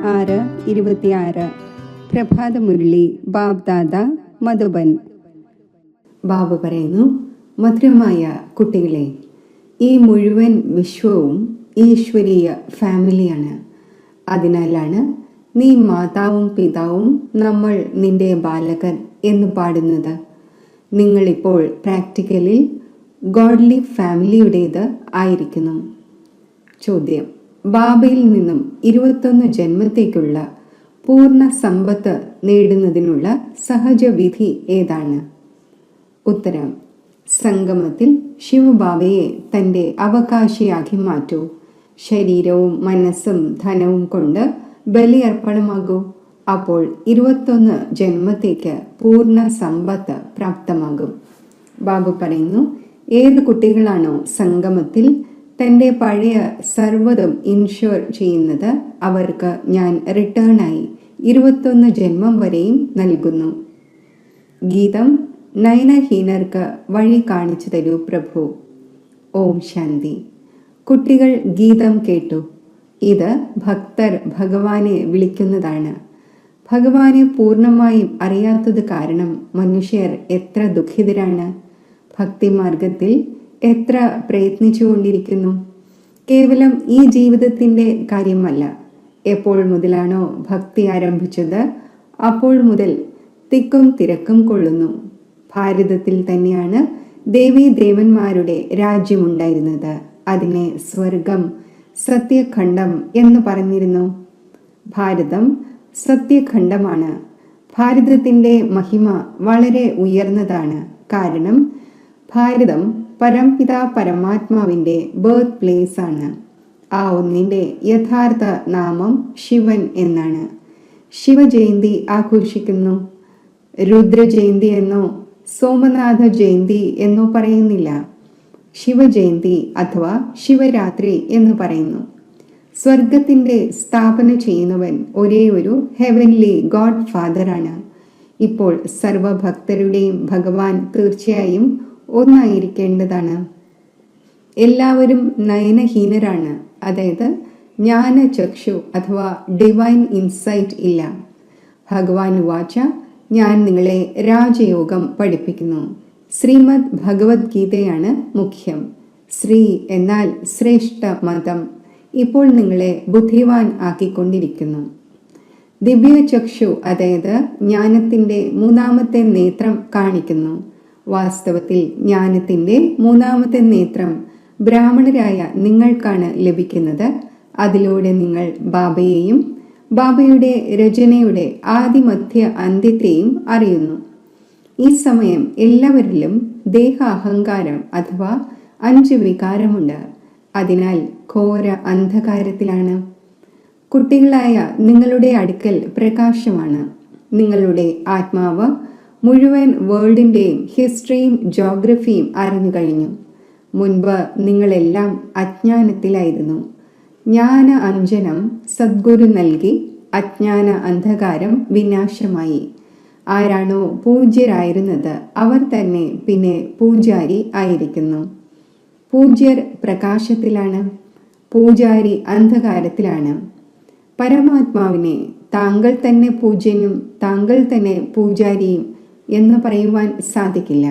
6:26. പ്രഭാതമുരളി ബാബ്ദാദ മധുബൻ. ബാബു പറയുന്നു, മധുരമായ കുട്ടികളെ, ഈ മുഴുവൻ വിശ്വവും ഈശ്വരീയ ഫാമിലിയാണ്. അതിനാലാണ് നീ മാതാവും പിതാവും നമ്മൾ നിന്റെ ബാലകർ എന്ന് പാടുന്നത്. നിങ്ങളിപ്പോൾ പ്രാക്ടിക്കലിൽ ഗോഡ്ലി ഫാമിലിയുടേത് ആയിരിക്കുന്നു. ചോദ്യം: ബാബയിൽ നിന്നും 21 ജന്മത്തേക്കുള്ള പൂർണ്ണ സമ്പത്ത് നേടുന്നതിനുള്ള സഹജവിധി ഏതാണ്? ഉത്തരം: സംഗമത്തിൽ ശിവബാബയെ തൻ്റെ അവകാശിയാക്കി മാറ്റൂ. ശരീരവും മനസ്സും ധനവും കൊണ്ട് ബലിയർപ്പണമാകൂ. അപ്പോൾ 21 ജന്മത്തേക്ക് പൂർണ്ണ സമ്പത്ത് പ്രാപ്തമാകും. ബാബു പറയുന്നു, ഏത് കുട്ടികളാണോ സംഗമത്തിൽ തൻ്റെ പഴയ സർവ്വതും ഇൻഷുർ ചെയ്യുന്നത്, അവർക്ക് ഞാൻ റിട്ടേണായി 21 ജന്മം വരെയും നൽകുന്നു. ഗീതം: നയനഹീനർക്ക് വഴി കാണിച്ചു തരൂ പ്രഭു. ഓം ശാന്തി. കുട്ടികൾ ഗീതം കേട്ടു. ഇത് ഭക്തർ ഭഗവാനെ വിളിക്കുന്നതാണ്. ഭഗവാനെ പൂർണ്ണമായും അറിയാത്തത് കാരണം മനുഷ്യർ എത്ര ദുഃഖിതരാണ്. ഭക്തിമാർഗത്തിൽ എത്ര പ്രയത്നിച്ചുകൊണ്ടിരിക്കുന്നു. കേവലം ഈ ജീവിതത്തിൻ്റെ കാര്യമല്ല. എപ്പോൾ മുതലാണോ ഭക്തി ആരംഭിച്ചത് അപ്പോൾ മുതൽ തിക്കും തിരക്കും കൊള്ളുന്നു. ഭാരതത്തിൽ തന്നെയാണ് ദേവീ ദേവന്മാരുടെ രാജ്യമുണ്ടായിരുന്നത്. അതിനെ സ്വർഗം, സത്യഖണ്ഡം എന്ന് പറഞ്ഞിരുന്നു. ഭാരതം സത്യഖണ്ഡമാണ്. ഭാരതത്തിൻ്റെ മഹിമ വളരെ ഉയർന്നതാണ്. കാരണം ഭാരതം പരംപിത പരമാത്മാവിൻ്റെ ബർത്ത് പ്ലേസ് ആണ്. ആ ഒന്നിൻ്റെ യഥാർത്ഥ നാമം ശിവൻ എന്നാണ്. ശിവജയന്തി ആഘോഷിക്കുന്നു. രുദ്രജയന്തി എന്നോ സോമനാഥ ജയന്തി എന്നോ പറയുന്നില്ല. ശിവജയന്തി അഥവാ ശിവരാത്രി എന്ന് പറയുന്നു. സ്വർഗത്തിൻ്റെ സ്ഥാപന ചെയ്യുന്നവൻ ഒരേ ഒരു ഹെവൻലി ഗോഡ് ഫാദറാണ്. ഇപ്പോൾ സർവഭക്തരുടെയും ഭഗവാൻ തീർച്ചയായും ഒന്നായിരിക്കേണ്ടതാണ്. എല്ലാവരും നയനഹീനരാണ്. അതായത് ജ്ഞാനചക്ഷു അഥവാ ഡിവൈൻ ഇൻസൈറ്റ് ഇല്ല. ഭഗവാൻ വാച: ഞാൻ നിങ്ങളെ രാജയോഗം പഠിപ്പിക്കുന്നു. ശ്രീമദ് ഭഗവത്ഗീതയാണ് മുഖ്യം. ശ്രീ എന്നാൽ ശ്രേഷ്ഠ മതം. ഇപ്പോൾ നിങ്ങളെ ബുദ്ധിവാൻ ആക്കിക്കൊണ്ടിരിക്കുന്നു. ദിവ്യചക്ഷു അതായത് ജ്ഞാനത്തിൻ്റെ 3ാമത്തെ നേത്രം കാണിക്കുന്നു. വാസ്തവത്തിൽ ജ്ഞാനത്തിൻ്റെ 3ാമത്തെ നേത്രം ബ്രാഹ്മണരായ നിങ്ങൾക്കാണ് ലഭിക്കുന്നത്. അതിലൂടെ നിങ്ങൾ ബാബയെയും ബാബയുടെ രചനയുടെ ആദിമധ്യ അന്ത്യത്തെയും അറിയുന്നു. ഈ സമയം എല്ലാവരിലും ദേഹ അഹങ്കാരം അഥവാ 5 വികാരമുണ്ട്. അതിനാൽ ഘോര അന്ധകാരത്തിലാണ്. കുട്ടികളായ നിങ്ങളുടെ അടുക്കൽ പ്രകാശമാണ്. നിങ്ങളുടെ ആത്മാവ് മുഴുവൻ വേൾഡിൻ്റെയും ഹിസ്റ്ററിയും ജോഗ്രഫിയും അറിഞ്ഞു കഴിഞ്ഞു. മുൻപ് നിങ്ങളെല്ലാം അജ്ഞാനത്തിലായിരുന്നു. ജ്ഞാന അഞ്ജനം സദ്ഗുരു നൽകി അജ്ഞാന അന്ധകാരം വിനാശമായി. ആരാണോ പൂജ്യരായിരുന്നത് അവർ തന്നെ പിന്നെ പൂജാരി ആയിരിക്കുന്നു. പൂജ്യർ പ്രകാശത്തിലാണ്, പൂജാരി അന്ധകാരത്തിലാണ്. പരമാത്മാവിനെ താങ്കൾ തന്നെ പൂജ്യനും താങ്കൾ തന്നെ പൂജാരിയും എന്ന് പറയുവാൻ സാധിക്കില്ല.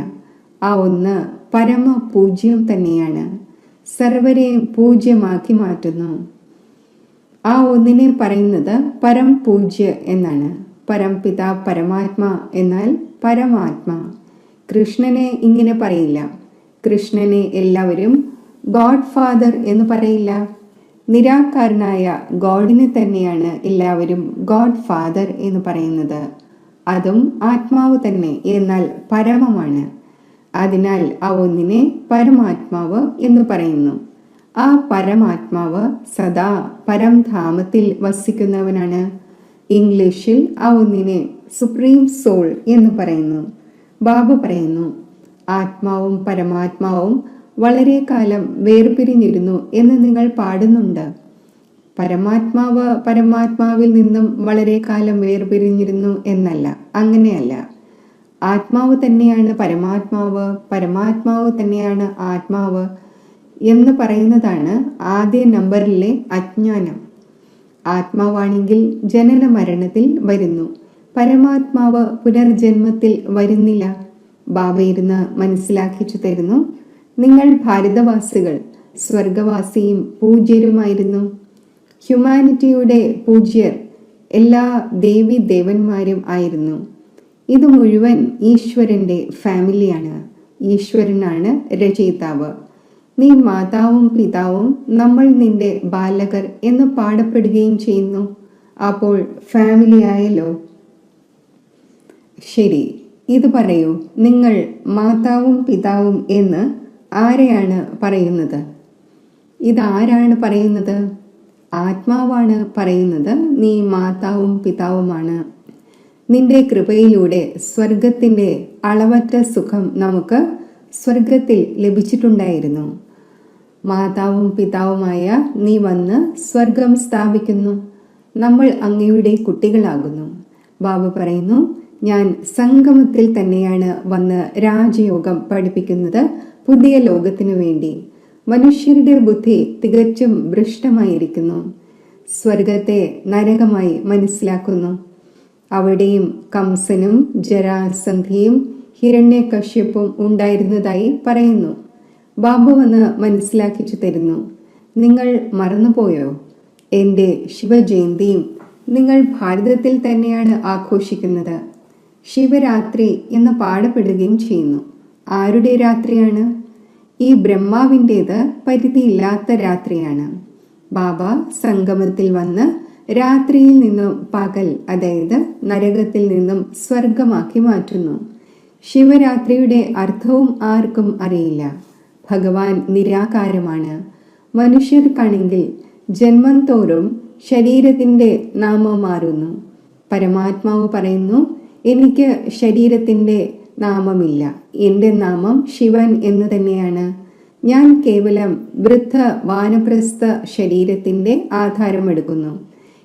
ആ ഒന്ന് പരമ പൂജ്യം തന്നെയാണ്. സർവരെയും പൂജ്യമാക്കി മാറ്റുന്നു. ആ ഒന്നിനെ പറയുന്നത് പരം പൂജ്യ എന്നാണ്. പരംപിത പരമാത്മാ എന്നാൽ പരമാത്മാ. കൃഷ്ണനെ ഇങ്ങനെ പറയില്ല. കൃഷ്ണനെ എല്ലാവരും ഗോഡ് ഫാദർ എന്ന് പറയില്ല. നിരാകാരനായ ഗോഡിനെ തന്നെയാണ് എല്ലാവരും ഗോഡ് ഫാദർ എന്ന് പറയുന്നത്. അതും ആത്മാവ് തന്നെ, എന്നാൽ പരമമാണ്. അതിനാൽ ആ ഒന്നിനെ പരമാത്മാവ് എന്ന് പറയുന്നു. ആ പരമാത്മാവ് സദാ പരംധാമത്തിൽ വസിക്കുന്നവനാണ്. ഇംഗ്ലീഷിൽ ആ ഒന്നിനെ സുപ്രീം സോൾ എന്ന് പറയുന്നു. ബാബ പറയുന്നു, ആത്മാവും പരമാത്മാവും വളരെ കാലം വേർപിരിഞ്ഞിരുന്നു എന്ന് നിങ്ങൾ പാടുന്നുണ്ട്. പരമാത്മാവ് പരമാത്മാവിൽ നിന്നും വളരെ കാലം വേർപിരിഞ്ഞിരുന്നു എന്നല്ല, അങ്ങനെയല്ല. ആത്മാവ് തന്നെയാണ് പരമാത്മാവ്, പരമാത്മാവ് തന്നെയാണ് ആത്മാവ് എന്ന് പറയുന്നതാണ് ആദ്യ നമ്പറിലെ അജ്ഞാനം. ആത്മാവാണെങ്കിൽ ജനന മരണത്തിൽ വരുന്നു, പരമാത്മാവ് പുനർജന്മത്തിൽ വരുന്നില്ല. ബാബ ഇരുന്ന് മനസ്സിലാക്കിച്ചു തരുന്നു, നിങ്ങൾ ഭാരതവാസികൾ സ്വർഗവാസിയും പൂജ്യരുമായിരുന്നു. ഹ്യൂമാനിറ്റിയുടെ പൂജ്യർ എല്ലാ ദേവി ദേവന്മാരും ആയിരുന്നു. ഇത് മുഴുവൻ ഈശ്വരന്റെ ഫാമിലിയാണ്. ഈശ്വരനാണ് രചയിതാവ്. നീ മാതാവും പിതാവും നമ്മൾ നിന്റെ ബാലകർ എന്ന് പാടപ്പെടുകയും ചെയ്യുന്നു. അപ്പോൾ ഫാമിലി ആയല്ലോ. ശരി, ഇത് പറയൂ, നിങ്ങൾ മാതാവും പിതാവും എന്ന് ആരെയാണ് പറയുന്നത്? ഇതാരാണ് പറയുന്നത്? ആത്മാവാണ് പറയുന്നത്. നീ മാതാവും പിതാവുമാണ്. നിന്റെ കൃപയിലൂടെ സ്വർഗത്തിൻ്റെ അളവറ്റ സുഖം നമുക്ക് സ്വർഗത്തിൽ ലഭിച്ചിട്ടുണ്ടായിരുന്നു. മാതാവും പിതാവുമായ നീ വന്ന് സ്വർഗം സ്ഥാപിക്കുന്നു. നമ്മൾ അങ്ങയുടെ കുട്ടികളാകുന്നു. ബാബ പറയുന്നു, ഞാൻ സംഗമത്തിൽ തന്നെയാണ് വന്ന് രാജയോഗം പഠിപ്പിക്കുന്നത്, പുതിയ ലോകത്തിനു വേണ്ടി. മനുഷ്യരുടെ ബുദ്ധി തികച്ചും ഭ്രഷ്ടമായിരിക്കുന്നു. സ്വർഗത്തെ നരകമായി മനസ്സിലാക്കുന്നു. അവിടെയും കംസനും ജരാസന്ധിയും ഹിരണ്യകശ്യപും ഉണ്ടായിരുന്നതായി പറയുന്നു. ബാബ വന്ന് മനസ്സിലാക്കിച്ചു തരുന്നു, നിങ്ങൾ മറന്നുപോയോ? എൻ്റെ ശിവജയന്തിയും നിങ്ങൾ ഭാരതത്തിൽ തന്നെയാണ് ആഘോഷിക്കുന്നത്. ശിവരാത്രി എന്ന് പാടപ്പെടുകയും ചെയ്യുന്നു. ആരുടെ രാത്രിയാണ്? ഈ ബ്രഹ്മാവിൻ്റേത് പരിധിയില്ലാത്ത രാത്രിയാണ്. ബാബ സംഗമത്തിൽ വന്ന് രാത്രിയിൽ നിന്നും പകൽ, അതായത് നരകത്തിൽ നിന്നും സ്വർഗമാക്കി മാറ്റുന്നു. ശിവരാത്രിയുടെ അർത്ഥവും ആർക്കും അറിയില്ല. ഭഗവാൻ നിരാകാരമാണ്. മനുഷ്യർക്കാണെങ്കിൽ ജന്മം തോറും ശരീരത്തിൻ്റെ നാമം മാറുന്നു. പരമാത്മാവ് പറയുന്നു, എനിക്ക് ശരീരത്തിൻ്റെ നാമമില്ല, എൻ്റെ നാമം ശിവൻ എന്ന് തന്നെയാണ്. ഞാൻ കേവലം വൃദ്ധ വാനപ്രസ്ഥ ശരീരത്തിൻ്റെ ആധാരമെടുക്കുന്നു.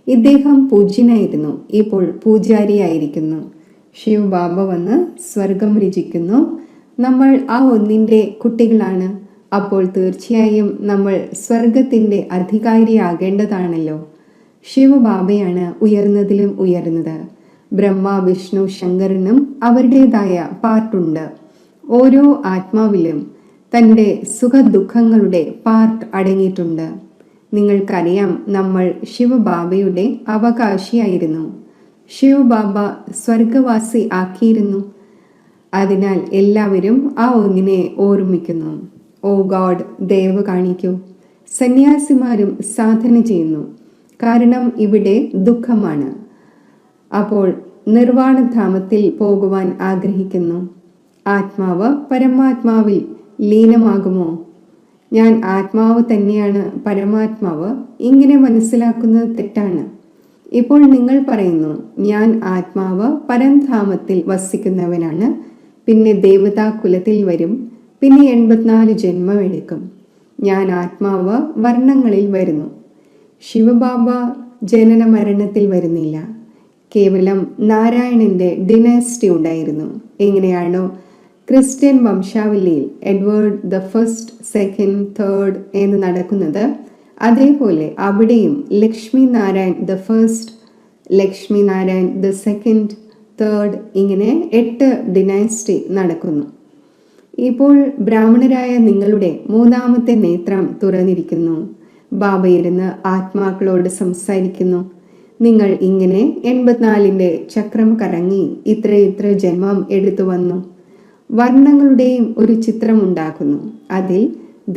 ഇദ്ദേഹം പൂജ്യനായിരുന്നു, ഇപ്പോൾ പൂജാരിയായിരിക്കുന്നു. ശിവ് ബാബ വന്ന് സ്വർഗം രചിക്കുന്നു. നമ്മൾ ആ ഒന്നിൻ്റെ കുട്ടികളാണ്. അപ്പോൾ തീർച്ചയായും നമ്മൾ സ്വർഗത്തിൻ്റെ അധികാരിയാകേണ്ടതാണല്ലോ. ശിവബാബയാണ് ഉയർന്നതിലും ഉയർന്നത്. ബ്രഹ്മ, വിഷ്ണു, ശങ്കരനും അവരുടേതായ പാർട്ടുണ്ട്. ഓരോ ആത്മാവിലും തൻ്റെ സുഖദുഃഖങ്ങളുടെ പാർട്ട് അടങ്ങിയിട്ടുണ്ട്. നിങ്ങൾക്കറിയാം, നമ്മൾ ശിവബാബയുടെ അവകാശിയായിരുന്നു. ശിവബാബ സ്വർഗവാസി ആക്കിയിരുന്നു. അതിനാൽ എല്ലാവരും ആ ഒന്നിനെ ഓർമ്മിക്കുന്നു. ഓ ഗോഡ്, ദയവ് കാണിക്കൂ. സന്യാസിമാരും സാധന ചെയ്യുന്നു, കാരണം ഇവിടെ ദുഃഖമാണ്. അപ്പോൾ നിർവാണധാമത്തിൽ പോകുവാൻ ആഗ്രഹിക്കുന്നു. ആത്മാവ് പരമാത്മാവിൽ ലീനമാകുമോ? ഞാൻ ആത്മാവ് തന്നെയാണ് പരമാത്മാവ്. ഇങ്ങനെ മനസ്സിലാക്കുന്നത് തെറ്റാണ്. ഇപ്പോൾ നിങ്ങൾ പറയുന്നു, ഞാൻ ആത്മാവ് പരംധാമത്തിൽ വസിക്കുന്നവനാണ്, പിന്നെ ദേവതാ കുലത്തിൽ വരും, പിന്നെ 84 ജന്മം എടുക്കും. ഞാൻ ആത്മാവ് വർണ്ണങ്ങളിൽ വരുന്നു. ശിവബാബ ജനന മരണത്തിൽ വരുന്നില്ല. കേവലം നാരായണന്റെ ഡിനാസ്റ്റി ഉണ്ടായിരുന്നു. എങ്ങനെയാണോ ക്രിസ്ത്യൻ വംശാവലിയിൽ Edward the first, second, third എന്ന് നടക്കുന്നത്, അതേപോലെ അവിടെയും Lakshmi Narayan the first, Lakshmi Narayan the second, third, ഇങ്ങനെ 8 ഡിനാസ്റ്റി നടക്കുന്നു. ഇപ്പോൾ ബ്രാഹ്മണരായ നിങ്ങളുടെ 3ാമത്തെ നേത്രം തുറന്നിരിക്കുന്നു. ബാബ ഇരുന്ന് ആത്മാക്കളോട് സംസാരിക്കുന്നു. നിങ്ങൾ ഇങ്ങനെ 84ന്റെ ചക്രം കറങ്ങി ഇത്ര ജന്മം എടുത്തു വന്നു. വർണ്ണങ്ങളുടെയും ഒരു ചിത്രം ഉണ്ടാക്കുന്നു. അതിൽ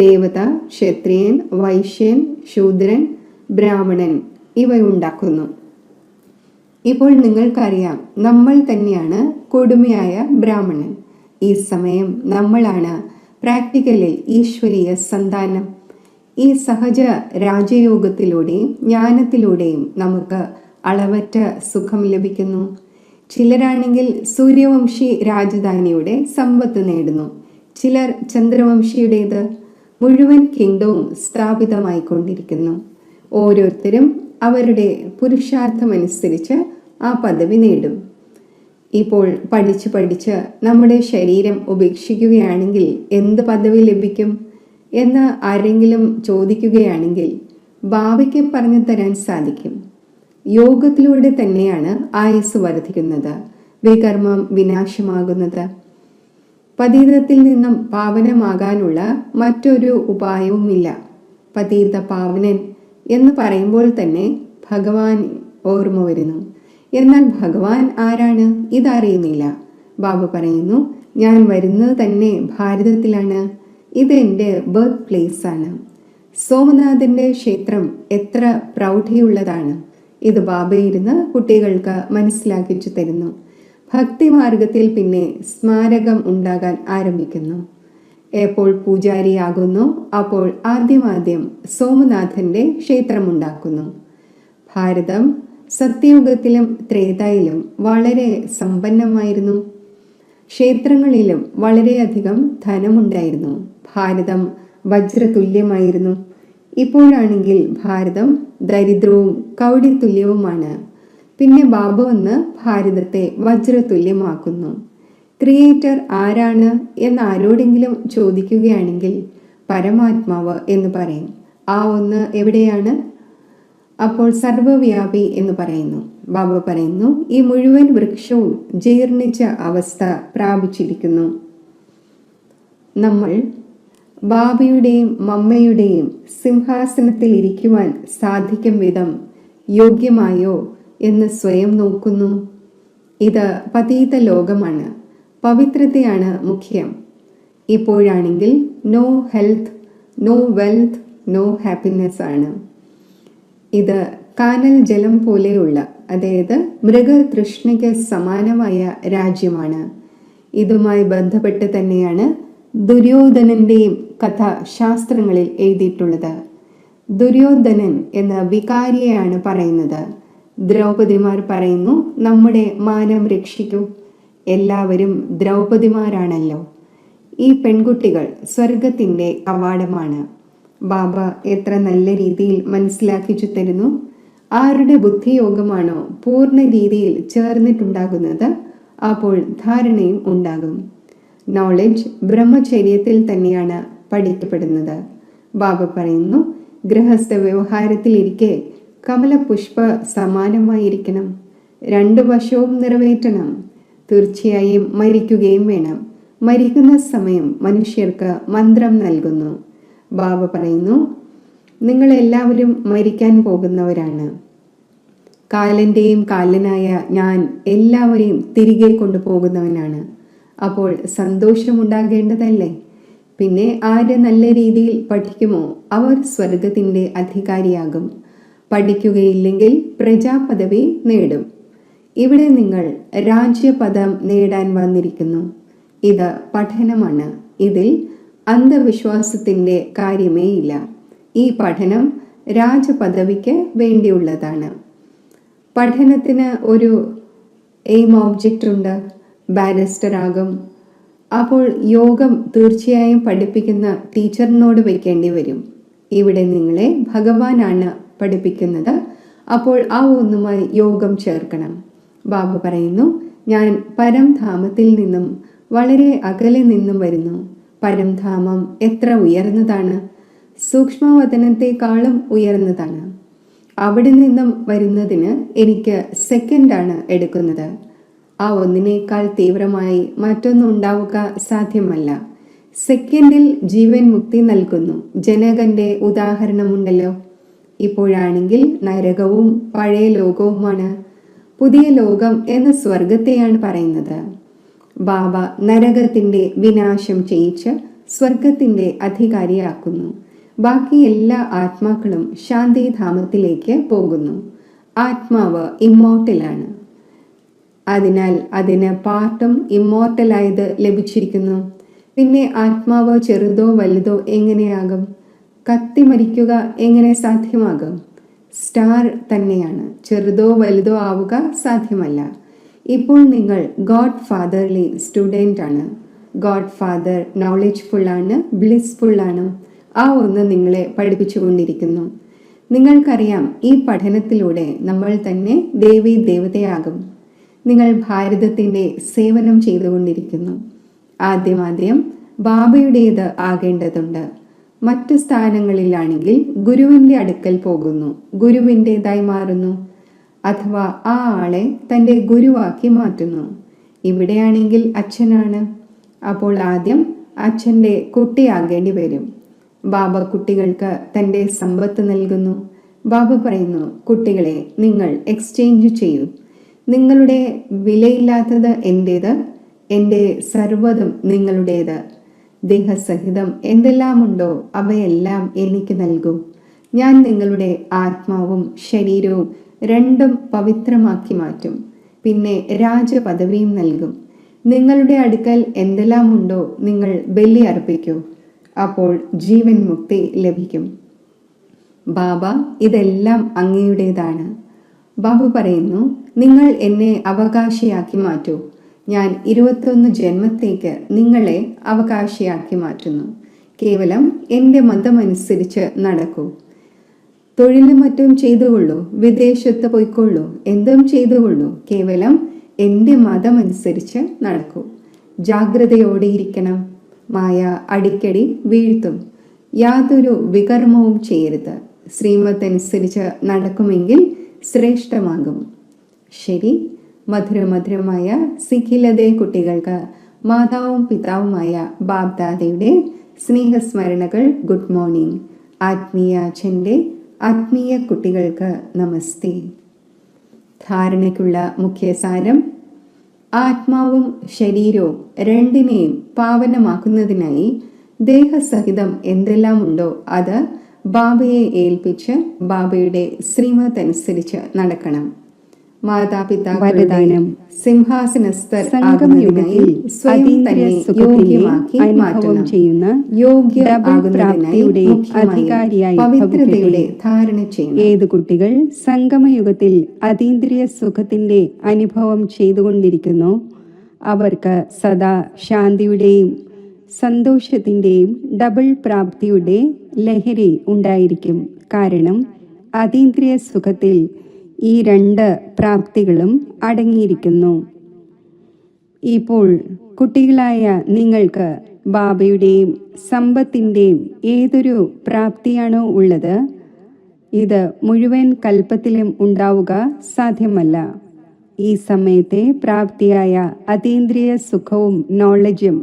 ദേവത, ക്ഷത്രിയൻ, വൈശ്യൻ, ശൂദ്രൻ, ബ്രാഹ്മണൻ ഇവയുണ്ടാക്കുന്നു. ഇപ്പോൾ നിങ്ങൾക്കറിയാം, നമ്മൾ തന്നെയാണ് കൊടുമയായ ബ്രാഹ്മണൻ. ഈ സമയം നമ്മളാണ് പ്രാക്ടിക്കലിൽ ഈശ്വരീയ സന്താനം. ഈ സഹജ രാജയോഗത്തിലൂടെയും ജ്ഞാനത്തിലൂടെയും നമുക്ക് അളവറ്റ സുഖം ലഭിക്കുന്നു. ചിലരാണെങ്കിൽ സൂര്യവംശി രാജധാനിയുടെ സമ്പത്ത് നേടുന്നു, ചിലർ ചന്ദ്രവംശിയുടേത്. മുഴുവൻ കിങ്ഡവും സ്ഥാപിതമായിക്കൊണ്ടിരിക്കുന്നു. ഓരോരുത്തരും അവരുടെ പുരുഷാർത്ഥമനുസരിച്ച് ആ പദവി നേടും. ഇപ്പോൾ പഠിച്ച് നമ്മുടെ ശരീരം ഉപേക്ഷിക്കുകയാണെങ്കിൽ എന്ത് പദവി ലഭിക്കും എന്ന് ആരെങ്കിലും ചോദിക്കുകയാണെങ്കിൽ ബാബയ്ക്ക് പറഞ്ഞു തരാൻ സാധിക്കും. യോഗത്തിലൂടെ തന്നെയാണ് ആയുസ് വർദ്ധിക്കുന്നത്, വികർമ്മം വിനാശമാകുന്നത്. പതീതത്തിൽ നിന്നും പാവനമാകാനുള്ള മറ്റൊരു ഉപായവുമില്ല. പതീത പാവനൻ എന്ന് പറയുമ്പോൾ തന്നെ ഭഗവാൻ ഓർമ്മ വരുന്നു. എന്നാൽ ഭഗവാൻ ആരാണ് ഇതറിയുന്നില്ല. ബാബ പറയുന്നു, ഞാൻ വരുന്നത് തന്നെ ഭാരതത്തിലാണ്. ഇത് എൻ്റെ ബർത്ത് പ്ലേസ് ആണ്. സോമനാഥന്റെ ക്ഷേത്രം എത്ര പ്രൗഢിയുള്ളതാണ്. ഇത് ബാബ ഇരുന്ന് കുട്ടികൾക്ക് മനസ്സിലാക്കിച്ചു തരുന്നു. ഭക്തിമാർഗത്തിൽ പിന്നെ സ്മാരകം ഉണ്ടാകാൻ ആരംഭിക്കുന്നു. എപ്പോൾ പൂജാരിയാകുന്നു അപ്പോൾ ആദ്യം സോമനാഥന്റെ ക്ഷേത്രമുണ്ടാക്കുന്നു. ഭാരതം സത്യയുഗത്തിലും ത്രേതായിലും വളരെ സമ്പന്നമായിരുന്നു. ക്ഷേത്രങ്ങളിലും വളരെയധികം ധനമുണ്ടായിരുന്നു. ഭാരതം വജ്രതുല്യമായിരുന്നു. ഇപ്പോഴാണെങ്കിൽ ഭാരതം ദരിദ്രവും കൗടിതുല്യവുമാണ്. പിന്നെ ബാബ വന്ന് ഭാരതത്തെ വജ്രതുല്യമാക്കുന്നു. ക്രിയേറ്റർ ആരാണ് എന്ന് ആരോടെങ്കിലും ചോദിക്കുകയാണെങ്കിൽ പരമാത്മാവ് എന്ന് പറയും. ആ ഒന്ന് എവിടെയാണ്? അപ്പോൾ സർവവ്യാപി എന്ന് പറയുന്നു. ബാബ പറയുന്നു, ഈ മുഴുവൻ വൃക്ഷവും ജീർണിച്ച അവസ്ഥ പ്രാപിച്ചിരിക്കുന്നു. നമ്മൾ ബാബയുടെയും മമ്മയുടെയും സിംഹാസനത്തിൽ ഇരിക്കുവാൻ സാധിക്കും വിധം യോഗ്യമായോ എന്ന് സ്വയം നോക്കുന്നു. ഇത് പതീത ലോകമാണ്. പവിത്രതയാണ് മുഖ്യം. ഇപ്പോഴാണെങ്കിൽ no health, no wealth, no happiness ആണ്. ഇത് കാനൽ ജലം പോലെയുള്ള, അതായത് മൃഗതൃഷ്ണയ്ക്ക് സമാനമായ രാജ്യമാണ്. ഇതുമായി ബന്ധപ്പെട്ട് തന്നെയാണ് ദുര്യോധനന്റെയും കഥ ശാസ്ത്രങ്ങളിൽ എഴുതിയിട്ടുള്ളത്. ദുര്യോധനൻ എന്ന വികാരിയെയാണ് പറയുന്നത്. ദ്രൗപദിമാർ പറയുന്നു, നമ്മുടെ മാനം രക്ഷിക്കൂ. എല്ലാവരും ദ്രൗപദിമാരാണല്ലോ. ഈ പെൺകുട്ടികൾ സ്വർഗത്തിന്റെ കവാടമാണ്. ബാബ എത്ര നല്ല രീതിയിൽ മനസ്സിലാക്കിച്ചു തരുന്നു. ആരുടെ ബുദ്ധിയോഗമാണോ പൂർണ്ണ രീതിയിൽ ചേർന്നിട്ടുണ്ടാകുന്നത്, അപ്പോൾ ധാരണയും ഉണ്ടാകും. നോളജ് ബ്രഹ്മചര്യത്തിൽ തന്നെയാണ് പഠിക്കപ്പെടുന്നത്. ബാബ പറയുന്നു, ഗൃഹസ്ഥ വ്യവഹാരത്തിലിരിക്കെ കമലപുഷ്പ സമാനമായിരിക്കണം. രണ്ടു വശവും നിറവേറ്റണം. തീർച്ചയായും മരിക്കുകയും വേണം. മരിക്കുന്ന സമയം മനുഷ്യർക്ക് മന്ത്രം നൽകുന്നു. ബാബ പറയുന്നു, നിങ്ങളെല്ലാവരും മരിക്കാൻ പോകുന്നവരാണ്. കാലന്റെയും കാലനായ ഞാൻ എല്ലാവരെയും തിരികെ കൊണ്ടുപോകുന്നവനാണ്. അപ്പോൾ സന്തോഷമുണ്ടാകേണ്ടതല്ലേ? പിന്നെ ആര് നല്ല രീതിയിൽ പഠിക്കുമോ അവർ സ്വർഗത്തിന്റെ അധികാരിയാകും. പഠിക്കുകയില്ലെങ്കിൽ പ്രജാപദവി നേടും. ഇവിടെ നിങ്ങൾ രാജ്യപദം നേടാൻ വന്നിരിക്കുന്നു. ഇത് പഠനമാണ്. ഇതിൽ അന്ധവിശ്വാസത്തിന്റെ കാര്യമേ ഇല്ല. ഈ പഠനം രാജപദവിക്ക് വേണ്ടിയുള്ളതാണ്. പഠനത്തിന് ഒരു എയിം ഓബ്ജക്റ്റ് ഉണ്ട്. ബാരിസ്റ്റർ ആകും. അപ്പോൾ യോഗം തീർച്ചയായും പഠിപ്പിക്കുന്ന ടീച്ചറിനോട് വയ്ക്കേണ്ടി വരും. ഇവിടെ നിങ്ങളെ ഭഗവാനാണ് പഠിപ്പിക്കുന്നത്. അപ്പോൾ ആ ഒന്നുമായി യോഗം ചേർക്കണം. ബാബ പറയുന്നു, ഞാൻ പരംധാമത്തിൽ നിന്നും വളരെ അകലെ നിന്നും വരുന്നു. പരംധാമം എത്ര ഉയർന്നതാണ്! സൂക്ഷ്മവതനത്തെക്കാളും ഉയർന്നതാണ്. അവിടെ നിന്നും വരുന്നതിന് എനിക്ക് സെക്കൻഡാണ് എടുക്കുന്നത്. ആ ഒന്നിനേക്കാൾ തീവ്രമായി മറ്റൊന്നുണ്ടാവുക സാധ്യമല്ല. സെക്കൻഡിൽ ജീവൻ മുക്തി നൽകുന്നു. ജനകന്റെ ഉദാഹരണമുണ്ടല്ലോ. ഇപ്പോഴാണെങ്കിൽ നരകവും പഴയ ലോകവുമാണ്. പുതിയ ലോകം എന്ന സ്വർഗത്തെയാണ് പറയുന്നത്. ബാബ നരകത്തിന്റെ വിനാശം ചെയ്യിച്ച് സ്വർഗത്തിന്റെ അധികാരിയാക്കുന്നു. ബാക്കി എല്ലാ ആത്മാക്കളും ശാന്തിധാമത്തിലേക്ക് പോകുന്നു. ആത്മാവ് ഇമ്മോർട്ടലാണ്. അതിനാൽ അതിന് പാർട്ടും ഇമ്മോർട്ടലായത് ലഭിച്ചിരിക്കുന്നു. പിന്നെ ആത്മാവ് ചെറുതോ വലുതോ എങ്ങനെയാകും? കത്തിമരിക്കുക എങ്ങനെ സാധ്യമാകും? സ്റ്റാർ തന്നെയാണ്. ചെറുതോ വലുതോ ആവുക സാധ്യമല്ല. ഇപ്പോൾ നിങ്ങൾ ഗോഡ് ഫാദർലി സ്റ്റുഡൻ്റ് ആണ്. ഗോഡ് ഫാദർ നോളജ്ഫുൾ ആണ്, ബ്ലിസ്ഫുൾ ആണ്. ആ ഒന്ന് നിങ്ങളെ പഠിപ്പിച്ചുകൊണ്ടിരിക്കുന്നു. നിങ്ങൾക്കറിയാം, ഈ പഠനത്തിലൂടെ നമ്മൾ തന്നെ ദേവി ദേവതയാകും. നിങ്ങൾ ഭാരതത്തിൻ്റെ സേവനം ചെയ്തുകൊണ്ടിരിക്കുന്നു. ആദ്യം ബാബയുടേത് ആകേണ്ടതുണ്ട്. മറ്റു സ്ഥാനങ്ങളിലാണെങ്കിൽ ഗുരുവിൻ്റെ അടുക്കൽ പോകുന്നു, ഗുരുവിൻ്റെതായി മാറുന്നു. അഥവാ ആ ആളെ തൻ്റെ ഗുരുവാക്കി മാറ്റുന്നു. ഇവിടെയാണെങ്കിൽ അച്ഛനാണ്. അപ്പോൾ ആദ്യം അച്ഛൻ്റെ കുട്ടിയാകേണ്ടി വരും. ബാബ കുട്ടികൾക്ക് തൻ്റെ സമ്പത്ത് നൽകുന്നു. ബാബ പറയുന്നു, കുട്ടികളെ നിങ്ങൾ എക്സ്ചേഞ്ച് ചെയ്യൂ. നിങ്ങളുടെ വിലയില്ലാത്തത് എൻ്റേത്, എൻ്റെ സർവ്വതും നിങ്ങളുടേത്. ദേഹസഹിതം എന്തെല്ലാമുണ്ടോ അവയെല്ലാം എനിക്ക് നൽകൂ. ഞാൻ നിങ്ങളുടെ ആത്മാവും ശരീരവും രണ്ടും പവിത്രമാക്കി മാറ്റും. പിന്നെ രാജപദവിയും നൽകും. നിങ്ങളുടെ അടുക്കൽ എന്തെല്ലാമുണ്ടോ നിങ്ങൾ ബലി അർപ്പിക്കൂ. അപ്പോൾ ജീവൻ മുക്തി ലഭിക്കും. ബാബ, ഇതെല്ലാം അങ്ങയുടേതാണ്. ബാബ പറയുന്നു, നിങ്ങൾ എന്നെ അവകാശിയാക്കി മാറ്റൂ. ഞാൻ 21 ജന്മത്തേക്ക് നിങ്ങളെ അവകാശിയാക്കി മാറ്റുന്നു. കേവലം എൻ്റെ മതമനുസരിച്ച് നടക്കൂ. തൊഴിലും മറ്റും ചെയ്തുകൊള്ളൂ, വിദേശത്ത് പോയിക്കൊള്ളൂ, എന്തും ചെയ്തുകൊള്ളൂ. കേവലം എൻ്റെ മതമനുസരിച്ച് നടക്കൂ. ജാഗ്രതയോടെ ഇരിക്കണം. മായ അടിക്കടി വീഴ്ത്തും. യാതൊരു വികർമ്മവും ചെയ്യരുത്. ശ്രീമത്തനുസരിച്ച് നടക്കുമെങ്കിൽ ശ്രേഷ്ഠമാകും. ശരി. മധുരമധുരമായ സിഖിലതേ കുട്ടികൾക്ക് മാതാവും പിതാവുമായ ബാബ്ദാദയുടെ സ്നേഹസ്മരണകൾ. Good morning. ആത്മീയ അച്ഛൻ്റെ ആത്മീയ കുട്ടികൾക്ക് നമസ്തേ. ധാരണയ്ക്കുള്ള മുഖ്യസാരം: ആത്മാവും ശരീരവും രണ്ടിനെയും പാവനമാക്കുന്നതിനായി ദേഹസഹിതം എന്തെല്ലാമുണ്ടോ അത് ബാബയെ ഏൽപ്പിച്ച് ബാബയുടെ ശ്രീമത് അനുസരിച്ച് നടക്കണം. മാതാപിതാക്കളുടെ സിംഹാസനസ്ഥർ ആകുന്നതിനായി സ്വയം തന്നെ യോഗ്യമാക്കി മാറ്റണം. യോഗ്യമാകുന്നതിനായി മുഖ്യമായി പവിത്രതയുടെ ധാരണ ചെയ്യണം. ഏത് കുട്ടികൾ സംഗമയുഗത്തിൽ അതീന്ദ്രിയ സുഖത്തിന്റെ അനുഭവം ചെയ്തുകൊണ്ടിരിക്കുന്നു, അവർക്ക് സദാ ശാന്തിയുടെയും സന്തോഷത്തിന്റെയും ഡബിൾ പ്രാപ്തിയുടെ ലഹരി ഉണ്ടായിരിക്കും. കാരണം അതീന്ദ്രിയ സുഖത്തിൽ ഈ 2 പ്രാപ്തികളും അടങ്ങിയിരിക്കുന്നു. ഇപ്പോൾ കുട്ടികളായ നിങ്ങൾക്ക് ബാബയുടെയും സമ്പത്തിൻ്റെയും ഏതൊരു പ്രാപ്തിയാണോ ഉള്ളത്, ഇത് മുഴുവൻ കൽപ്പത്തിലും ഉണ്ടാവുക സാധ്യമല്ല. ഈ സമയത്തെ പ്രാപ്തിയായ അതീന്ദ്രിയ സുഖവും നോളജും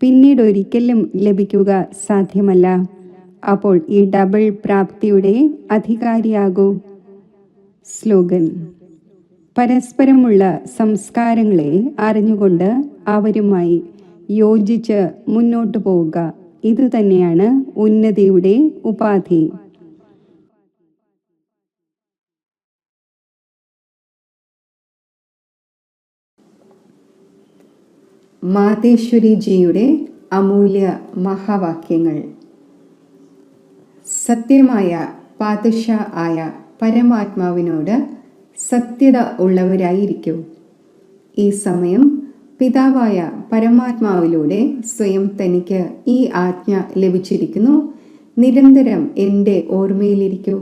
പിന്നീട് ഒരിക്കലും ലഭിക്കുക സാധ്യമല്ല. അപ്പോൾ ഈ ഡബിൾ പ്രാപ്തിയുടെ അധികാരിയാകൂ. സ്ലോഗൻ: പരസ്പരമുള്ള സംസ്കാരങ്ങളെ അറിഞ്ഞുകൊണ്ട് അവരുമായി യോജിച്ച് മുന്നോട്ടു പോവുക. ഇതുതന്നെയാണ് ഉന്നതിയുടെ ഉപാധി. മാതേശ്വരിജിയുടെ അമൂല്യ മഹാവാക്യങ്ങൾ. സത്യമായ പാതശാ ആയ പരമാത്മാവിനോട് സത്യത ഉള്ളവരായിരിക്കൂ. ഈ സമയം പിതാവായ പരമാത്മാവിലൂടെ സ്വയം തനിക്ക് ഈ ആജ്ഞ ലഭിച്ചിരിക്കുന്നു: നിരന്തരം എൻ്റെ ഓർമ്മയിലിരിക്കൂ.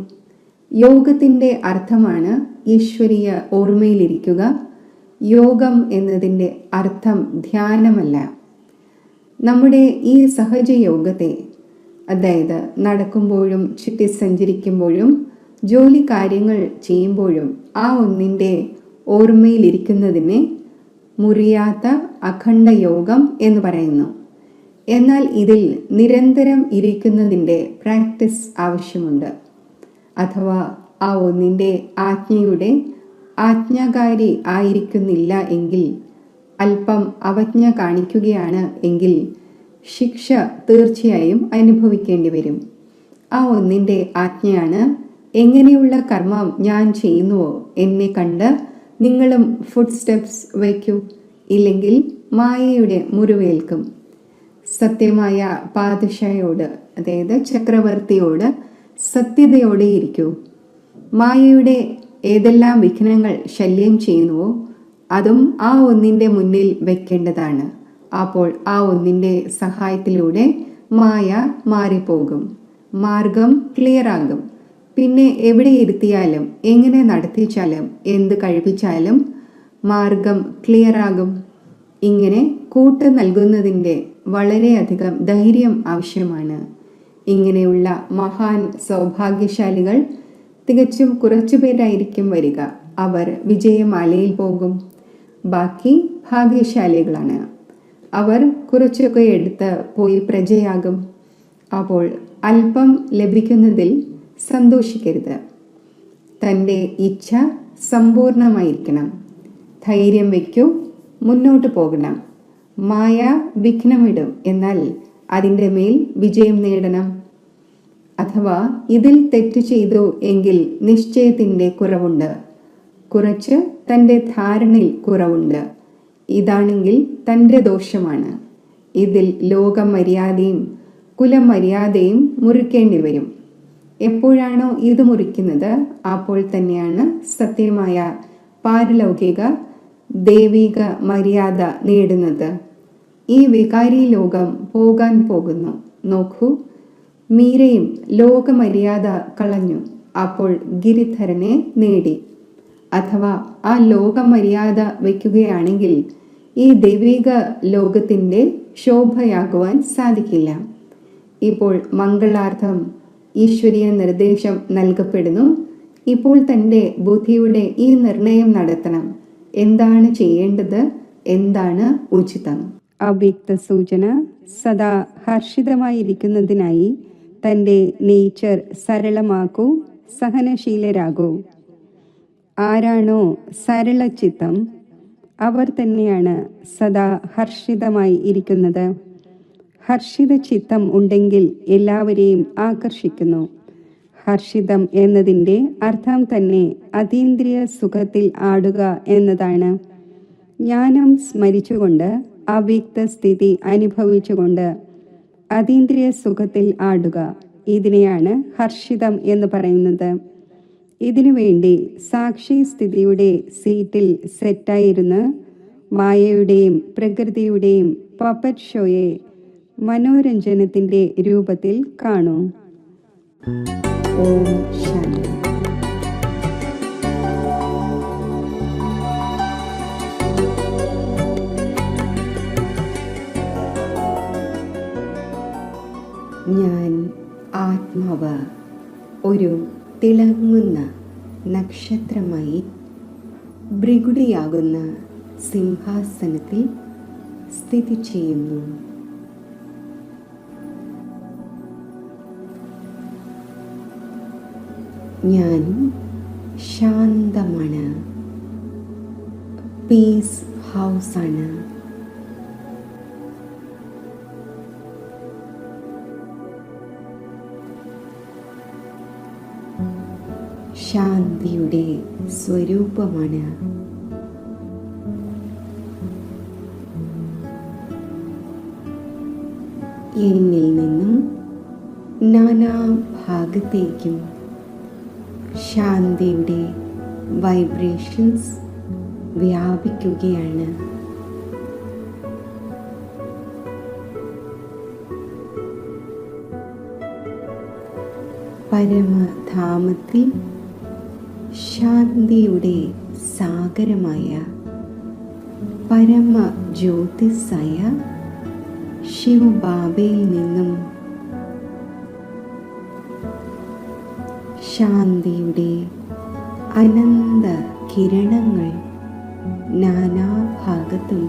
യോഗത്തിൻ്റെ അർത്ഥമാണ് ഈശ്വരീയ ഓർമ്മയിലിരിക്കുക. യോഗം എന്നതിൻ്റെ അർത്ഥം ധ്യാനമല്ല. നമ്മുടെ ഈ സഹജയോഗത്തെ, അതായത് നടക്കുമ്പോഴും ചുറ്റി സഞ്ചരിക്കുമ്പോഴും ജോലി കാര്യങ്ങൾ ചെയ്യുമ്പോഴും ആ ഒന്നിൻ്റെ ഓർമ്മയിലിരിക്കുന്നതിനെ മുറിയാത്ത അഖണ്ഡ യോഗം എന്ന് പറയുന്നു. എന്നാൽ ഇതിൽ നിരന്തരം ഇരിക്കുന്നതിൻ്റെ പ്രാക്ടീസ് ആവശ്യമുണ്ട്. അഥവാ ആ ഒന്നിൻ്റെ ആജ്ഞയുടെ ആജ്ഞാകാരി ആയിരിക്കുന്നില്ല എങ്കിൽ, അല്പം അവജ്ഞ കാണിക്കുകയാണ് എങ്കിൽ ശിക്ഷ തീർച്ചയായും അനുഭവിക്കേണ്ടി വരും. ആ ഒന്നിൻ്റെ ആജ്ഞയാണ്: എങ്ങനെയുള്ള കർമ്മം ഞാൻ ചെയ്യുന്നുവോ എന്നെ കണ്ട് നിങ്ങളും ഫുഡ് സ്റ്റെപ്സ് വയ്ക്കൂ, ഇല്ലെങ്കിൽ മായയുടെ മുറിവേൽക്കും. സത്യമായ പാദശായോട്, അതായത് ചക്രവർത്തിയോട് സത്യതയോടെ ഇരിക്കൂ. മായയുടെ ഏതെല്ലാം വിഘ്നങ്ങൾ ശല്യം ചെയ്യുന്നുവോ അതും ആ ഒന്നിൻ്റെ മുന്നിൽ വെക്കേണ്ടതാണ്. അപ്പോൾ ആ ഒന്നിൻ്റെ സഹായത്തിലൂടെ മായ മാറിപ്പോകും, മാർഗം ക്ലിയർ ആകും. പിന്നെ എവിടെ ഇരുത്തിയാലും, എങ്ങനെ നടത്തിച്ചാലും, എന്ത് കഴിപ്പിച്ചാലും മാർഗം ക്ലിയർ ആകും. ഇങ്ങനെ കൂട്ട് നൽകുന്നതിൻ്റെ വളരെയധികം ധൈര്യം ആവശ്യമാണ്. ഇങ്ങനെയുള്ള മഹാൻ സൗഭാഗ്യശാലികൾ തികച്ചും കുറച്ചുപേരായിരിക്കും വരിക. അവർ വിജയമാലയിൽ പോകും. ബാക്കി ഭാഗ്യശാലികളാണ്. അവർ കുറച്ചൊക്കെ എടുത്ത് പോയി പ്രജയാകും. അപ്പോൾ അല്പം ലഭിക്കുന്നതിൽ സന്തോഷിക്കരുത്. തൻ്റെ ഇച്ഛ സമ്പൂർണമായിരിക്കണം. ധൈര്യം വയ്ക്കൂ, മുന്നോട്ട് പോകണം. മായ വിഘ്നമിടും, എന്നാൽ അതിൻ്റെ മേൽ വിജയം നേടണം. അഥവാ ഇതിൽ തെറ്റ് ചെയ്തു എങ്കിൽ നിശ്ചയത്തിൻ്റെ കുറവുണ്ട്. കുറച്ച് തൻ്റെ ധാരണയിൽ കുറവുണ്ട്. ഇതാണെങ്കിൽ തൻ്റെ ദോഷമാണ്. ഇതിൽ ലോകമര്യാദയും കുലമര്യാദയും മുറിക്കേണ്ടി വരും. എപ്പോഴാണോ ഇത് മുറിക്കുന്നത്, അപ്പോൾ തന്നെയാണ് സത്യമായ പാരലൗകിക ദൈവിക മര്യാദ നേടുന്നത്. ഈ വികാരി ലോകം പോകാൻ പോകുന്നു. നോക്കൂ, മീരയും ലോകമര്യാദ കളഞ്ഞു, അപ്പോൾ ഗിരിധരനെ നേടി. അഥവാ ആ ലോകമര്യാദ വയ്ക്കുകയാണെങ്കിൽ ഈ ദൈവിക ലോകത്തിൻ്റെ ശോഭയാകുവാൻ സാധിക്കില്ല. ഇപ്പോൾ മംഗളാർത്ഥം ഈശ്വരീയ നിർദ്ദേശം നൽകപ്പെടുന്നു. ഇപ്പോൾ തൻ്റെ ബുദ്ധിയുടെ ഈ നിർണയം നടത്തണം. എന്താണ് ചെയ്യേണ്ടത്, എന്താണ് ഉചിതം? അവ്യക്ത സൂചന: സദാ ഹർഷിതമായിരിക്കുന്നതിനായി തൻ്റെ നേച്ചർ സരളമാക്കൂ, സഹനശീലരാകൂ. ആരാണോ സരളചിത്തം, അവർ തന്നെയാണ് സദാ ഹർഷിതമായി ഇരിക്കുന്നത്. ഹർഷിത ചിത്തം ഉണ്ടെങ്കിൽ എല്ലാവരെയും ആകർഷിക്കുന്നു. ഹർഷിതം എന്നതിൻ്റെ അർത്ഥം തന്നെ അതീന്ദ്രിയ സുഖത്തിൽ ആടുക എന്നതാണ്. ജ്ഞാനം സ്മരിച്ചുകൊണ്ട് അവ്യക്ത സ്ഥിതി അനുഭവിച്ചുകൊണ്ട് അതീന്ദ്രിയ സുഖത്തിൽ ആടുക, ഇതിനെയാണ് ഹർഷിതം എന്ന് പറയുന്നത്. ഇതിനുവേണ്ടി സാക്ഷി സ്ഥിതിയുടെ സീറ്റിൽ സെറ്റായിരുന്ന് മായയുടെയും പ്രകൃതിയുടെയും പപ്പറ്റ് ഷോയെ മനോരഞ്ജനത്തിൻ്റെ രൂപത്തിൽ കാണൂ. ഓം ശാന്തി. ഞാൻ ആത്മാവ് ഒരു തിളങ്ങുന്ന നക്ഷത്രമായി ഭൃഗുടിയാകുന്ന സിംഹാസനത്തിൽ സ്ഥിതി ചെയ്യുന്നു. ഞാൻ ശാന്തമാണ്. പീസ് ഹൗസാണ്. ശാന്തിയുടെ സ്വരൂപമാണ്. എന്നിൽ നിന്നും നാനാഭാഗത്തേക്കും ശാന്തിയുടെ വൈബ്രേഷൻസ് വ്യാപിക്കുകയാണ്. പരമധാമത്തിൽ ശാന്തിയുടെ സാഗരമായ പരമജ്യോതിസായ ശിവബാബയിൽ നിന്നും ശാന്തിയുടെ അനന്ത കിരണങ്ങൾ നാനാഭാഗത്തും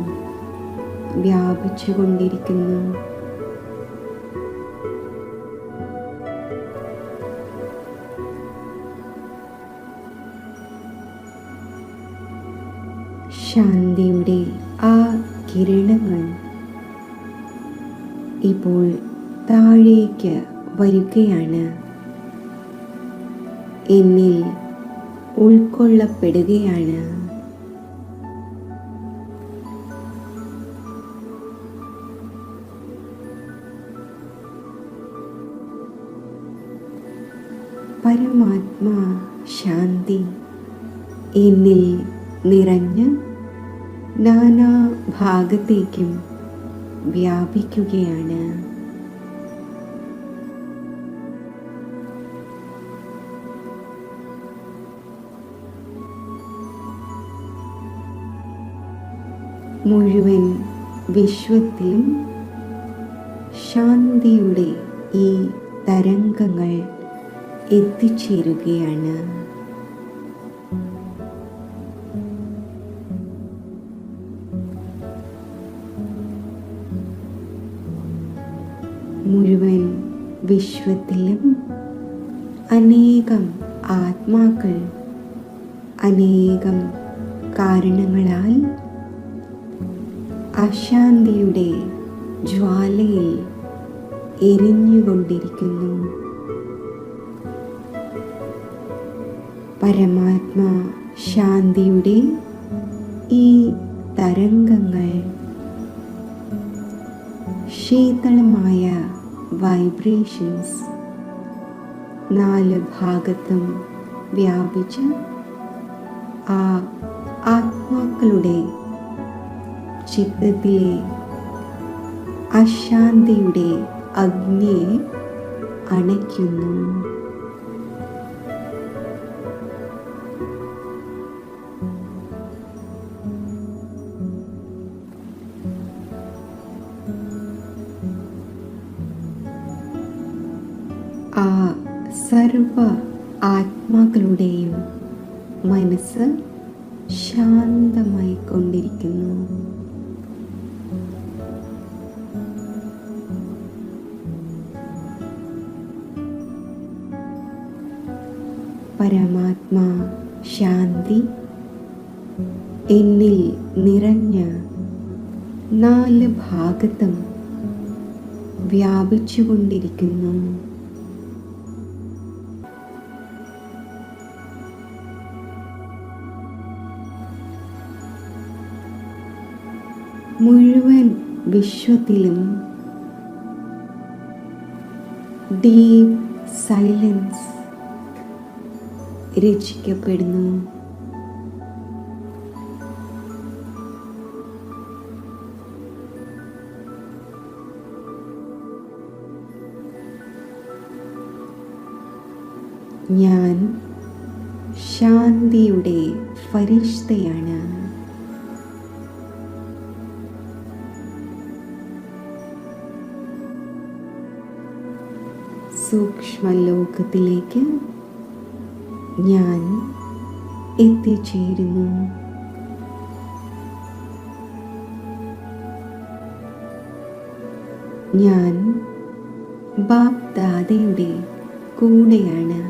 വ്യാപിച്ചുകൊണ്ടിരിക്കുന്നു. ശാന്തിയുടെ ആ കിരണങ്ങൾ ഇപ്പോൾ താഴേക്ക് വരികയാണ്. എന്നിൽ ഉൾക്കൊള്ളപ്പെടുകയാണ്. പരമാത്മാ ശാന്തി എന്നിൽ നിറഞ്ഞ് നാനാഭാഗത്തേക്കും വ്യാപിക്കുകയാണ്. മുഴുവൻ വിശ്വത്തിലും ശാന്തിയുടെ ഈ തരംഗങ്ങൾ എത്തിച്ചേരുകയാണ്. മുഴുവൻ വിശ്വത്തിലും അനേകം ആത്മാക്കൾ അനേകം കാരണങ്ങളാൽ അശാന്തിയുടെ ജ്വാലയിൽ എരിഞ്ഞുകൊണ്ടിരിക്കുന്നു. പരമാത്മാ ശാന്തിയുടെ ഈ തരംഗങ്ങൾ ശീതളമായ വൈബ്രേഷൻസ് 4 ഭാഗത്തും വ്യാപിച്ച് ആ ആത്മാക്കളുടെ ചിത്തത്തിലെ അശാന്തിയുടെ അഗ്നിയെ അണയ്ക്കുന്നു. ആ സർവ ആത്മാക്കളുടെയും മനസ്സ് ശാന്തമായി കൊണ്ടിരിക്കുന്നു. പരമാത്മാ ശാന്തി എന്നിൽ നിറഞ്ഞ് 4 ഭാഗത്തും വ്യാപിച്ചുകൊണ്ടിരിക്കുന്നു. മുഴുവൻ വിശ്വത്തിലും ഡീപ് സൈലൻസ് രചിക്കപ്പെടുന്നു. ഞാൻ ശാന്തിയുടെ ഫരിഷ്തയാണ്. സൂക്ഷ്മലോകത്തിലേക്ക് ഞാൻ എത്തിച്ചേരുന്നു. ഞാൻ ബാപ് ദാദയുടെ കൂടെയാണ്.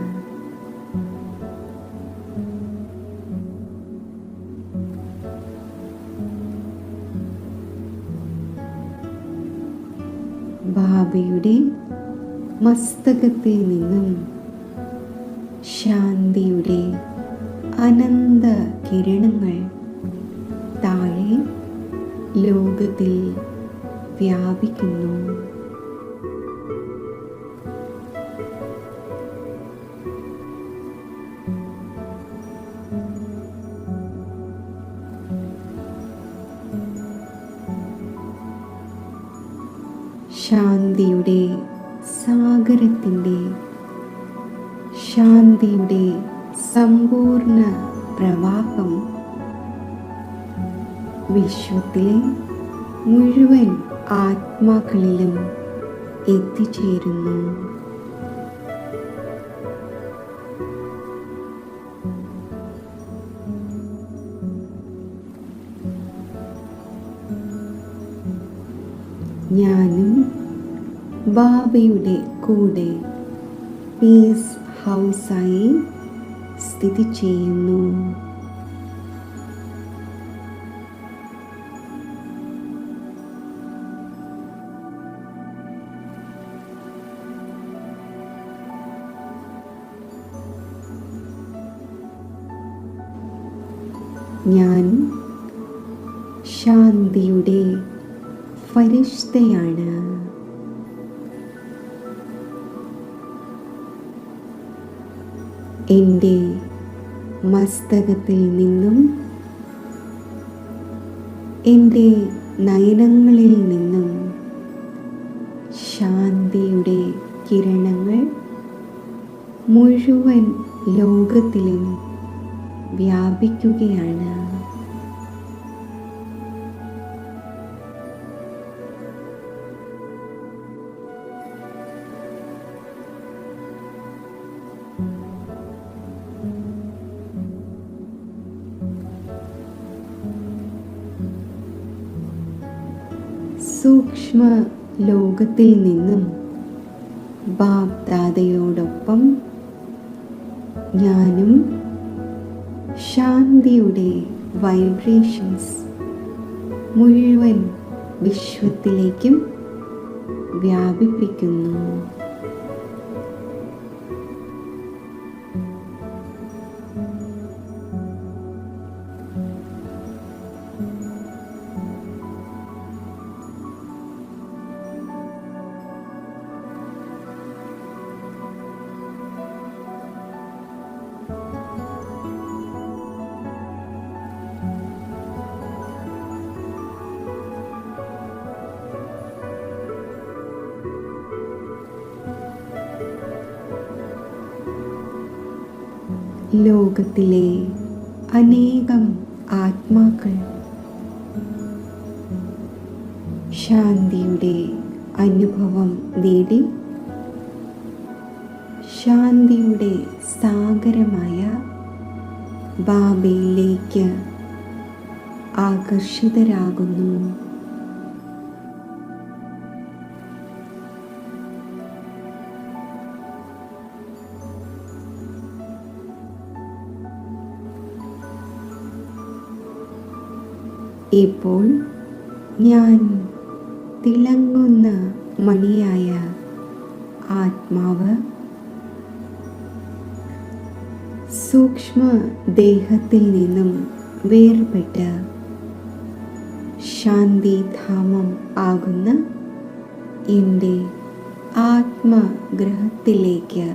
ബാബയുടെ മസ്തകത്തിൽ നിന്നും ശാന്തിയുടെ അനന്ത കിരണങ്ങൾ താഴെ ലോകത്തിൽ വ്യാപിക്കുന്നു. ശാന്തിയുടെ സാഗരത്തിൻ്റെ ശാന്തിയുടെ സമ്പൂർണ്ണ പ്രവാഹം വിശ്വത്തിലെ മുഴുവൻ ആത്മാക്കളിലും എത്തിച്ചേരുന്നു. ഞാനും ബാബയുടെ കൂടെ പീസ് ഹൗസായി സ്ഥിതി ചെയ്യുന്നു. ഞാൻ ശാന്തിയുടെ ഫരിഷ്തയാണ്. എൻ്റെ മസ്തകത്തിൽ നിന്നും എൻ്റെ നയനങ്ങളിൽ നിന്നും ശാന്തിയുടെ കിരണങ്ങൾ മുഴുവൻ ലോകത്തിലും വ്യാപിക്കുകയാണ്. സൂക്ഷ്മ ലോകത്തിൽ നിന്നും ബാബ് ദാദയോടൊപ്പം ഞാനും ശാന്തിയുടെ വൈബ്രേഷൻസ് മുഴുവൻ വിശ്വത്തിലേക്കും വ്യാപിപ്പിക്കുന്നു. ലോകത്തിലെ അനേകം ആത്മാക്കൾ ശാന്തിയുടെ അനുഭവം നേടി ശാന്തിയുടെ സാഗരമായ ബാബയിലേക്ക് ആകർഷിതരാകുന്നു. ഇപ്പോൾ ഞാൻ തിളങ്ങുന്ന മണിയായ ആത്മാവ് സൂക്ഷ്മ ദേഹത്തിൽ നിന്നും വേർപെട്ട് ശാന്തിധാമം ആകുന്ന എൻ്റെ ആത്മഗ്രഹത്തിലേക്ക്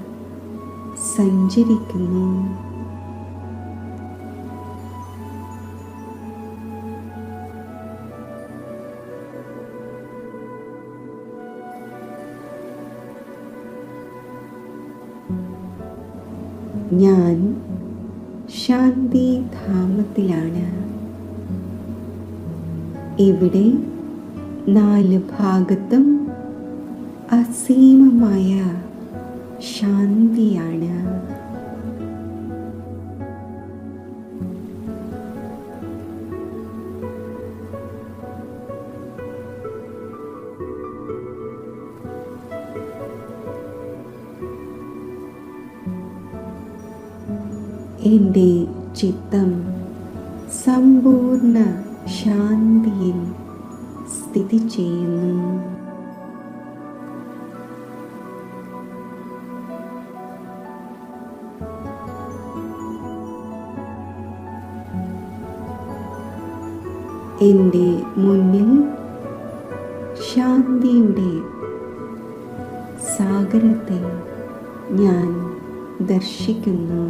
സഞ്ചരിക്കുന്നു. ഞാൻ ശാന്തിധാമത്തിലാണ്. ഇവിടെ 4 ഭാഗത്തും അസീമമായ ശാന്തിയാണ്. എൻ്റെ ചിത്തം സമ്പൂർണ്ണ ശാന്തിയിൽ സ്ഥിതി ചെയ്യുന്നു. എൻ്റെ മുന്നിൽ ശാന്തിയുടെ സാഗരത്തെ ഞാൻ ദർശിക്കുന്നു.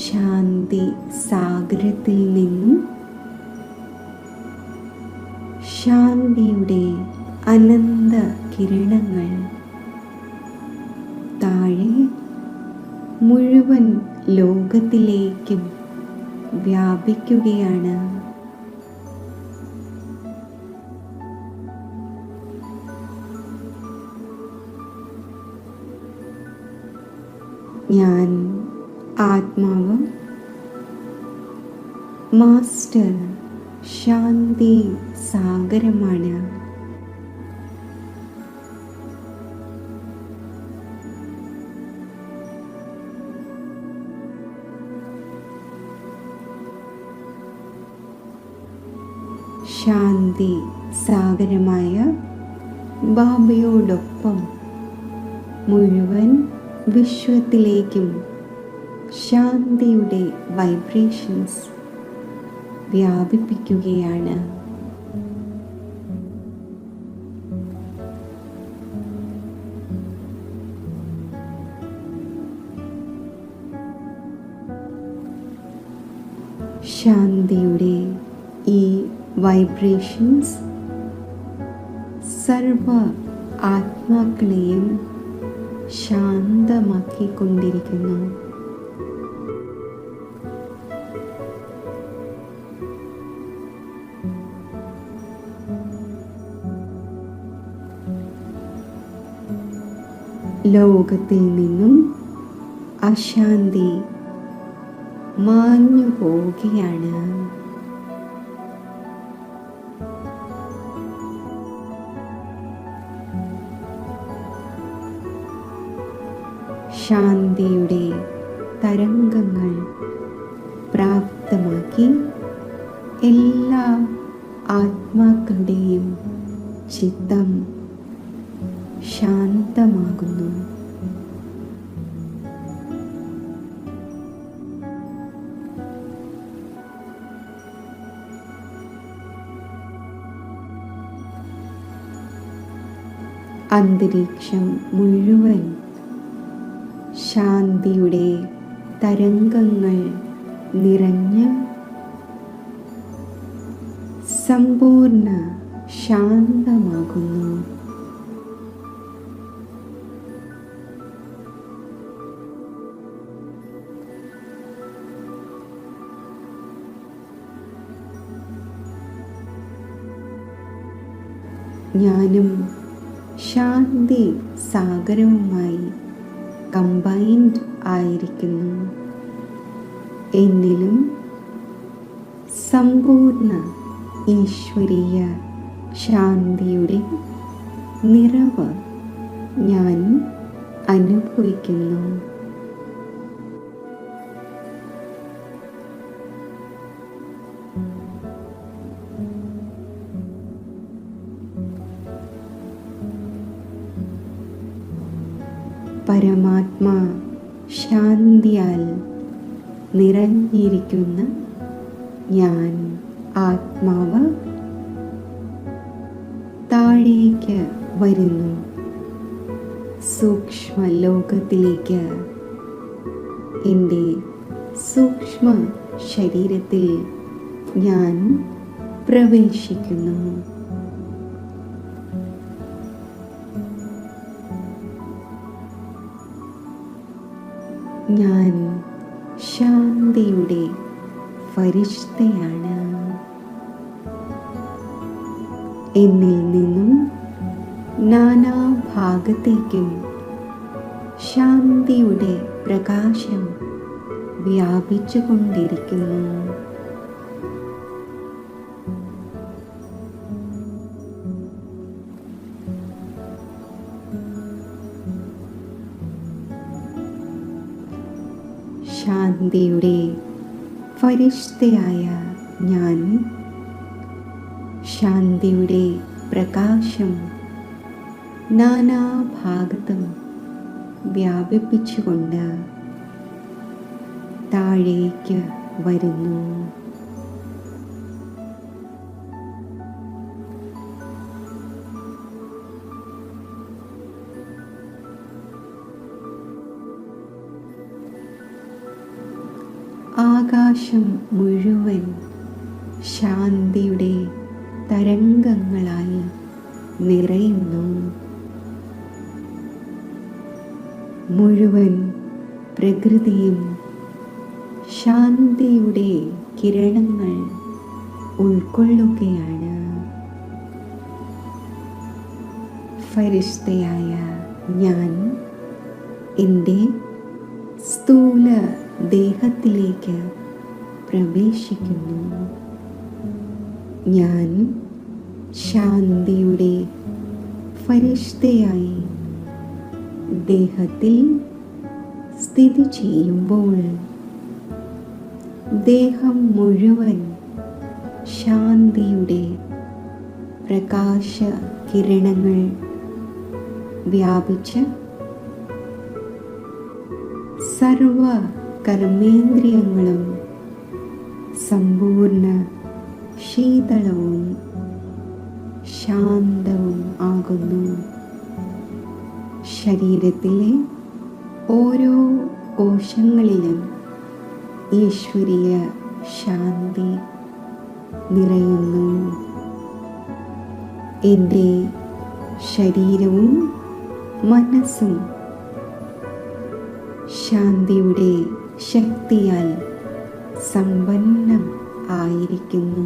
ശാന്തി സാഗരത്തിൽ നിന്നും ശാന്തിയുടെ അനന്ത കിരണങ്ങൾ താഴെ മുഴുവൻ ലോകത്തിലേക്കും വ്യാപിക്കുകയാണ്. ഞാൻ ആത്മാവ് മാസ്റ്റർ ശാന്തി സാഗരമാണ്. ശാന്തി സാഗരമായ ബാബയോടൊപ്പം മുഴുവൻ വിശ്വത്തിലേക്കും ശാന്തിയുടെ വൈബ്രേഷൻസ് വ്യാപിപ്പിക്കുകയാണ്. ശാന്തിയുടെ ഈ വൈബ്രേഷൻസ് സർവ ആത്മാക്കളെയും ശാന്തമാക്കിക്കൊണ്ടിരിക്കുന്നു. ലോകത്തിൽ നിന്നും അശാന്തി മാഞ്ഞു പോവുകയാണ്. ശാന്തിയുടെ തരംഗങ്ങൾ പ്രാപ്തമാക്കി എല്ലാ ആത്മാക്കളുടെയും ചിത്തം ശാന്തമാകുന്നു. അന്തരീക്ഷം മുഴുവൻ ശാന്തിയുടെ തരംഗങ്ങൾ നിറഞ്ഞ് സമ്പൂർണ്ണ ശാന്തമാകുന്നു. ഞാനും ശാന്തി സാഗരവുമായി കമ്പൈൻഡ് ആയിരിക്കുന്നു. എന്നിലും സമ്പൂർണ്ണ ഈശ്വരീയ ശാന്തിയുടെ നിറവ് ഞാൻ അനുഭവിക്കുന്നു. പരമാത്മാ ശാന്തിയാൽ നിറഞ്ഞിരിക്കുന്ന ഞാൻ ആത്മാവ് താഴേക്ക് വരുന്നു. സൂക്ഷ്മ ലോകത്തിലേക്ക് എൻ്റെ സൂക്ഷ്മ ശരീരത്തിൽ ഞാൻ പ്രവേശിക്കുന്നു. ഞാൻ ശാന്തിയുടെ ഫരിഷ്തയാണ്. എന്നിൽ നിന്നും നാനാഭാഗത്തേക്കും ശാന്തിയുടെ പ്രകാശം വ്യാപിച്ചുകൊണ്ടിരിക്കുന്നു. ശാന്തിയുടെ ഫരിഷ്തയായ ഞാൻ ശാന്തിയുടെ പ്രകാശം നാനാഭാഗത്തും വ്യാപിപ്പിച്ചുകൊണ്ട് താഴേക്ക് വരുന്നു. ആകാശം മുഴുവൻ ശാന്തിയുടെ തരംഗങ്ങളായി നിറയുന്നു. മുഴുവൻ പ്രകൃതിയും ശാന്തിയുടെ കിരണങ്ങൾ ഉൾക്കൊള്ളുകയാണ്. ഫരിഷ്തയായ ഞാൻ എൻ്റെ സ്ഥൂല ദേഹത്തിലേക്ക് പ്രവേശിക്കുന്നു. ഞാൻ ശാന്തിയുടെ ഫരിഷ്തയായി ദേഹത്തിൽ സ്ഥിതി ചെയ്യുമ്പോൾ ദേഹം മുഴുവൻ ശാന്തിയുടെ പ്രകാശ കിരണങ്ങൾ വ്യാപിച്ച് സർവ കർമ്മേന്ദ്രിയങ്ങളും സമ്പൂർണ്ണ ശീതളവും ശാന്തവും ആകുന്നു. ശരീരത്തിലെ ഓരോ കോശങ്ങളിലും ഈശ്വരീയ ശാന്തി നിറയുന്നു. എൻ്റെ ശരീരവും മനസ്സും ശാന്തിയുടെ ശക്തിയാൽ സമ്പന്നം ആയിരിക്കുന്നു.